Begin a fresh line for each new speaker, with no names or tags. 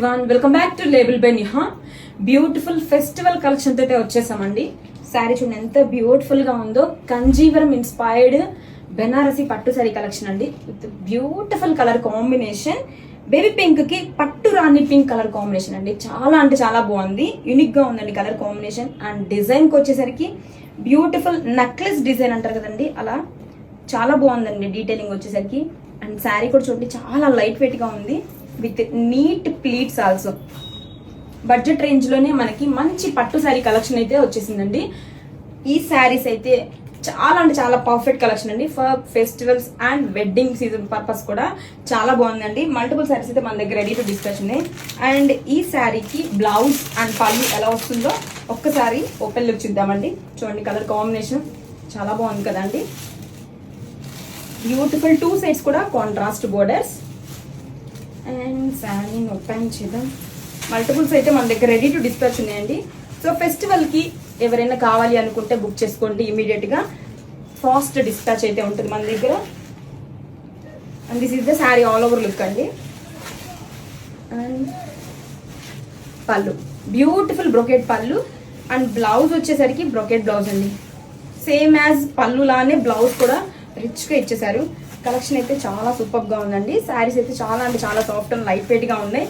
Everyone, welcome back to label by Niha. Beautiful festival collection అయితే వచ్చేసామండి. శారీ చూడండి ఎంత బ్యూటిఫుల్ గా ఉందో. కంజీవరం ఇన్స్పైర్డ్ బెనారసి పట్టు శారీ కలెక్షన్ అండి. With beautiful colour combination. Baby pink కి పట్టు రాణి పింక్ కలర్ కాంబినేషన్ అండి. చాలా అంటే చాలా బాగుంది. యూనిక్ గా ఉందండి కలర్ కాంబినేషన్. అండ్ డిజైన్ కి వచ్చేసరికి బ్యూటిఫుల్ నెక్లెస్ డిజైన్ అంటారు కదండి, అలా చాలా బాగుందండి డీటెయిలింగ్ వచ్చేసరికి. అండ్ శారీ కూడా చూడండి చాలా లైట్ వెయిట్ గా ఉంది with neat pleats also. Budget range లోనే మనకి మంచి పట్టు శారీ కలెక్షన్ అయితే వచ్చేసిందండి. ఈ శారీస్ అయితే చాలా అంటే చాలా పర్ఫెక్ట్ కలెక్షన్ అండి for festivals and wedding season purpose కూడా చాలా బాగుందండి. మల్టిపుల్ శారీస్ అయితే మన దగ్గర రెడీ టు డిస్కస్ ఉన్నాయి. అండ్ ఈ శారీకి బ్లౌజ్ అండ్ పళ్ళు ఎలా వస్తుందో ఒక్కసారి ఓపెన్ లుక్ చూద్దామండి. చూడండి కలర్ కాంబినేషన్ చాలా బాగుంది కదండి. బ్యూటిఫుల్ టూ సైడ్స్ కూడా contrast borders. And sari open చేద్దాం. మల్టిపుల్స్ అయితే మన దగ్గర రెడీ టు డిస్పాచ్ ఉన్నాయండి. సో ఫెస్టివల్ కి ఎవరైనా కావాలి అనుకుంటే బుక్ చేసుకోండి ఇమీడియట్ గా. ఫాస్ట్ డిస్పాచ్ అయితే ఉంటుంది మన దగ్గర. And this is the sari all over look అండి. అండ్ పళ్ళు బ్యూటిఫుల్ బ్రొకెట్ పళ్ళు. అండ్ బ్లౌజ్ వచ్చేసరికి బ్రొకెట్ బ్లౌజ్ అండి. సేమ్ యాజ్ పళ్ళు లానే బ్లౌజ్ కూడా రిచ్ గా ఇచ్చేసారు. కలెక్షన్ అయితే చాలా సూపర్ గా ఉందండి. శారీస్ అయితే చాలా అంటే చాలా సాఫ్ట్ అండ్ లైట్ వెయిట్ గా ఉన్నాయి.